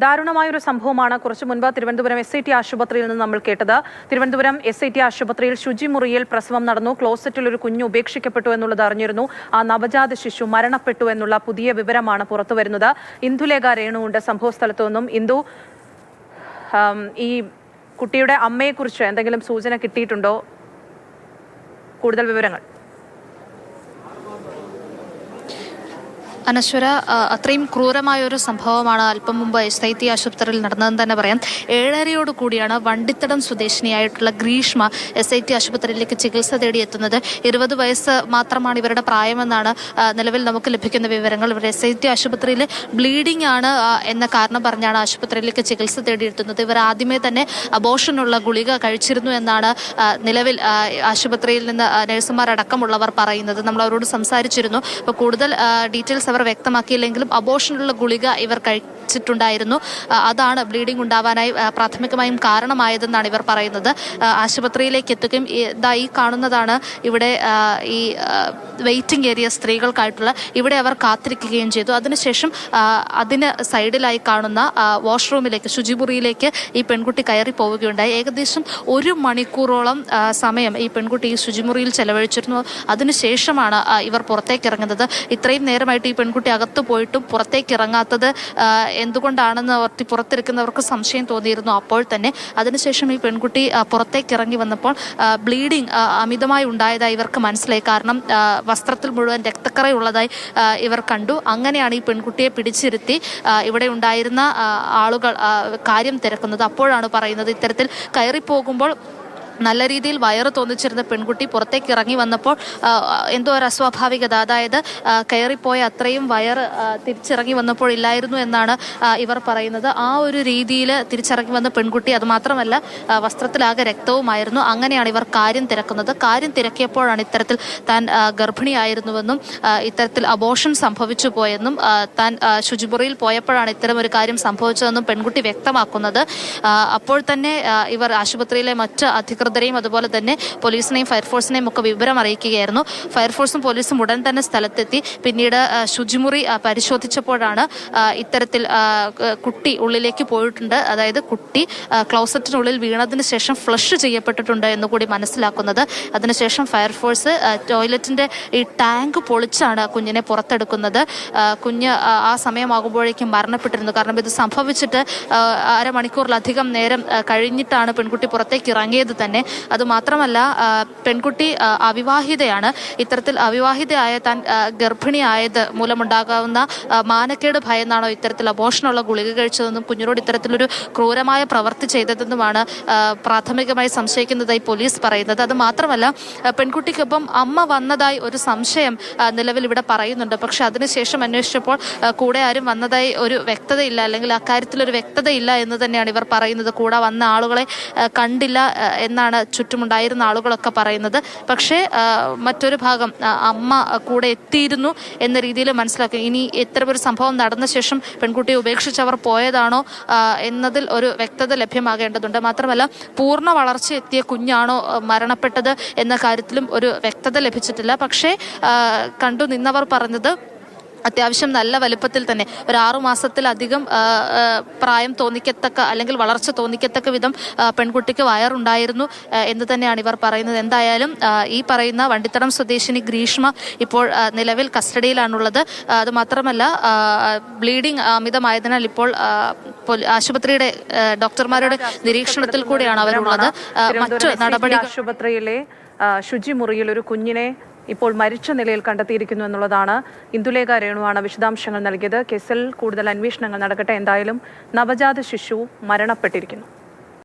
ദാരുണമായൊരു സംഭവമാണ് കുറച്ചു മുൻപ് തിരുവനന്തപുരം SIT ആശുപത്രിയിൽ നിന്ന് നമ്മൾ കേട്ടത്. തിരുവനന്തപുരം SIT ആശുപത്രിയിൽ ശുചിമുറിയിൽ പ്രസവം നടന്നു. ക്ലോസറ്റിൽ ഒരു കുഞ്ഞ് ഉപേക്ഷിക്കപ്പെട്ടു എന്നുള്ളത് അറിഞ്ഞിരുന്നു. ആ നവജാത ശിശു മരണപ്പെട്ടു എന്നുള്ള പുതിയ വിവരമാണ് പുറത്തുവരുന്നത്. ഇന്ദുലേഖ രേണുവുണ്ട് സംഭവസ്ഥലത്തു നിന്നും. ഇന്ദു, ഈ കുട്ടിയുടെ അമ്മയെക്കുറിച്ച് എന്തെങ്കിലും സൂചന കിട്ടിയിട്ടുണ്ടോ? കൂടുതൽ വിവരങ്ങൾ. അനശ്വര, അത്രയും ക്രൂരമായ ഒരു സംഭവമാണ് അല്പം മുമ്പ് SIT ആശുപത്രിയിൽ നടന്നതെന്ന് തന്നെ പറയാം. 7:30 കൂടിയാണ് വണ്ടിത്തടം സ്വദേശിനിയായിട്ടുള്ള ഗ്രീഷ്മ SIT ആശുപത്രിയിലേക്ക് ചികിത്സ തേടിയെത്തുന്നത്. 20 വയസ്സ് മാത്രമാണ് ഇവരുടെ പ്രായമെന്നാണ് നിലവിൽ നമുക്ക് ലഭിക്കുന്ന വിവരങ്ങൾ. ഇവർ SIT ആശുപത്രിയിൽ ബ്ലീഡിംഗ് ആണ് എന്ന കാരണം പറഞ്ഞാണ് ആശുപത്രിയിലേക്ക് ചികിത്സ തേടിയെത്തുന്നത്. ഇവർ ആദ്യമേ തന്നെ അബോർഷനുള്ള ഗുളിക കഴിച്ചിരുന്നു എന്നാണ് നിലവിൽ ആശുപത്രിയിൽ നിന്ന് നഴ്സുമാരടക്കമുള്ളവർ പറയുന്നത്. നമ്മൾ അവരോട് സംസാരിച്ചിരുന്നു. അപ്പോൾ കൂടുതൽ ഡീറ്റെയിൽസ് അവർ വ്യക്തമാക്കിയില്ലെങ്കിലും അബോർഷനുള്ള ഗുളിക ഇവർ കഴിച്ചിട്ടുണ്ടായിരുന്നു. അതാണ് ബ്ലീഡിംഗ് ഉണ്ടാവാനായി പ്രാഥമികമായും കാരണമായതെന്നാണ് ഇവർ പറയുന്നത്. ആശുപത്രിയിലേക്ക് എത്തുകയും ഈ കാണുന്നതാണ് ഇവിടെ ഈ വെയിറ്റിംഗ് ഏരിയ സ്ത്രീകൾക്കായിട്ടുള്ള. ഇവിടെ അവർ കാത്തിരിക്കുകയും ചെയ്തു. അതിനുശേഷം അതിന് സൈഡിലായി കാണുന്ന വാഷ്റൂമിലേക്ക്, ശുചിമുറിയിലേക്ക് ഈ പെൺകുട്ടി കയറി പോവുകയുണ്ടായി. ഏകദേശം 1 മണിക്കൂറോളം സമയം ഈ പെൺകുട്ടി ഈ ശുചിമുറിയിൽ ചെലവഴിച്ചിരുന്നു. അതിനുശേഷമാണ് ഇവർ പുറത്തേക്ക് ഇറങ്ങുന്നത്. ഇത്രയും നേരമായിട്ട് ഈ പെൺകുട്ടി അകത്ത് പോയിട്ടും പുറത്തേക്ക് ഇറങ്ങാത്തത് എന്തുകൊണ്ടാണെന്ന് പുറത്തിരിക്കുന്നവർക്ക് സംശയം തോന്നിയിരുന്നു അപ്പോൾ തന്നെ. അതിനുശേഷം ഈ പെൺകുട്ടി പുറത്തേക്ക് ഇറങ്ങി വന്നപ്പോൾ ബ്ലീഡിംഗ് അമിതമായി ഉണ്ടായതായി ഇവർക്ക് മനസ്സിലായി. കാരണം വസ്ത്രത്തിൽ മുഴുവൻ രക്തക്കറയുള്ളതായി ഇവർ കണ്ടു. അങ്ങനെയാണ് ഈ പെൺകുട്ടിയെ പിടിച്ചിരുത്തി ഇവിടെ ഉണ്ടായിരുന്ന ആളുകൾ കാര്യം തിരക്കുന്നത്. അപ്പോഴാണ് പറയുന്നത് ഇത്തരത്തിൽ കയറിപ്പോകുമ്പോൾ നല്ല രീതിയിൽ വയറ് തോന്നിച്ചിരുന്ന പെൺകുട്ടി പുറത്തേക്ക് ഇറങ്ങി വന്നപ്പോൾ എന്തോ ഒരു അസ്വാഭാവികത, അതായത് കയറിപ്പോയ അത്രയും വയറ് തിരിച്ചിറങ്ങി വന്നപ്പോൾ ഇല്ലായിരുന്നു എന്നാണ് ഇവർ പറയുന്നത്. ആ ഒരു രീതിയിൽ തിരിച്ചിറങ്ങി വന്ന പെൺകുട്ടി, അതുമാത്രമല്ല വസ്ത്രത്തിലാകെ രക്തവുമായിരുന്നു. അങ്ങനെയാണ് ഇവർ കാര്യം തിരക്കുന്നത്. കാര്യം തിരക്കിയപ്പോഴാണ് ഇത്തരത്തിൽ താൻ ഗർഭിണിയായിരുന്നുവെന്നും ഇത്തരത്തിൽ അബോർഷൻ സംഭവിച്ചു പോയെന്നും താൻ ശുചിമുറിയിൽ പോയപ്പോഴാണ് ഇത്തരം ഒരു കാര്യം സംഭവിച്ചതെന്നും പെൺകുട്ടി വ്യക്തമാക്കുന്നത്. അപ്പോൾ തന്നെ ഇവർ ആശുപത്രിയിലെ മറ്റ് അധികൃതരെയും അതുപോലെ തന്നെ പോലീസിനെയും ഫയർഫോഴ്സിനെയും ഒക്കെ വിവരം അറിയിക്കുകയായിരുന്നു. ഫയർഫോഴ്സും പോലീസും ഉടൻ തന്നെ സ്ഥലത്തെത്തി. പിന്നീട് ശുചിമുറി പരിശോധിച്ചപ്പോഴാണ് ഇത്തരത്തിൽ കുട്ടി ഉള്ളിലേക്ക് പോയിട്ടുണ്ട്, അതായത് കുട്ടി ക്ലോസറ്റിനുള്ളിൽ വീണതിന് ശേഷം ഫ്ലഷ് ചെയ്യപ്പെട്ടിട്ടുണ്ട് എന്നുകൂടി മനസ്സിലാക്കുന്നത്. അതിനുശേഷം ഫയർഫോഴ്സ് ടോയ്ലറ്റിന്റെ ഈ ടാങ്ക് പൊളിച്ചാണ് കുഞ്ഞിനെ പുറത്തെടുക്കുന്നത്. കുഞ്ഞ് ആ സമയമാകുമ്പോഴേക്കും മരണപ്പെട്ടിരുന്നു. കാരണം ഇത് സംഭവിച്ചിട്ട് അരമണിക്കൂറിലധികം നേരം കഴിഞ്ഞിട്ടാണ് പെൺകുട്ടി പുറത്തേക്ക് ഇറങ്ങിയത് തന്നെ. അതുമാത്രമല്ല, പെൺകുട്ടി അവിവാഹിതയാണ്. ഇത്തരത്തിൽ അവിവാഹിതയായ താൻ ഗർഭിണിയായത് മൂലമുണ്ടാകാവുന്ന മാനക്കേട് ഭയന്നാണോ ഇത്തരത്തിൽ അബോർഷനുള്ള ഗുളിക കഴിച്ചതെന്നും കുഞ്ഞിനോട് ഇത്തരത്തിലൊരു ക്രൂരമായ പ്രവൃത്തി ചെയ്തതെന്നുമാണ് പ്രാഥമികമായി സംശയിക്കുന്നതായി പോലീസ് പറയുന്നത്. അത് മാത്രമല്ല, പെൺകുട്ടിക്കൊപ്പം അമ്മ വന്നതായി ഒരു സംശയം നിലവിൽ ഇവിടെ പറയുന്നുണ്ട്. പക്ഷെ അതിനുശേഷം അന്വേഷിച്ചപ്പോൾ കൂടെ ആരും വന്നതായി ഒരു വ്യക്തതയില്ല, അല്ലെങ്കിൽ അക്കാര്യത്തിലൊരു വ്യക്തതയില്ല എന്ന് തന്നെയാണ് ഇവർ പറയുന്നത്. കൂടെ വന്ന ആളുകളെ കണ്ടില്ല എന്നാണ് ചുറ്റുമുണ്ടായിരുന്ന ആളുകളൊക്കെ പറയുന്നത്. പക്ഷേ മറ്റൊരു ഭാഗം അമ്മ കൂടെ എത്തിയിരുന്നു എന്ന രീതിയിൽ മനസ്സിലാക്കി. ഇനി ഇത്തരമൊരു സംഭവം നടന്ന ശേഷം പെൺകുട്ടിയെ ഉപേക്ഷിച്ചവർ പോയതാണോ എന്നതിൽ ഒരു വ്യക്തത ലഭ്യമാകേണ്ടതുണ്ട്. മാത്രമല്ല, പൂർണ്ണ വളർച്ച എത്തിയ കുഞ്ഞാണോ മരണപ്പെട്ടത് എന്ന കാര്യത്തിലും ഒരു വ്യക്തത ലഭിച്ചിട്ടില്ല. പക്ഷേ കണ്ടു നിന്നവർ പറഞ്ഞത് അത്യാവശ്യം നല്ല വലുപ്പത്തിൽ തന്നെ, ഒരു 6 മാസത്തിലധികം പ്രായം തോന്നിക്കത്തക്ക, അല്ലെങ്കിൽ വളർച്ച തോന്നിക്കത്തക്ക വിധം പെൺകുട്ടിക്ക് വയറുണ്ടായിരുന്നു എന്ന് തന്നെയാണ് ഇവർ പറയുന്നത്. എന്തായാലും ഈ പറയുന്ന വണ്ടിത്തടം സ്വദേശിനി ഗ്രീഷ്മ ഇപ്പോൾ നിലവിൽ കസ്റ്റഡിയിലാണുള്ളത്. അതുമാത്രമല്ല, ബ്ലീഡിംഗ് അമിതമായതിനാൽ ഇപ്പോൾ ആശുപത്രിയുടെ ഡോക്ടർമാരുടെ നിരീക്ഷണത്തിൽ കൂടിയാണ് അവരുള്ളത്. മറ്റു നടപടി ആശുപത്രിയിലെ ശുചിമുറിയിൽ ഒരു കുഞ്ഞിനെ ഇപ്പോൾ മരിച്ച നിലയിൽ കണ്ടെത്തിയിരിക്കുന്നു എന്നുള്ളതാണ്. ഇന്ദുലേഖ രേണുവാണ് വിശദാംശങ്ങൾ നൽകിയത്. കേസിൽ കൂടുതൽ അന്വേഷണങ്ങൾ നടക്കട്ടെ. എന്തായാലും നവജാത ശിശു മരണപ്പെട്ടിരിക്കുന്നു.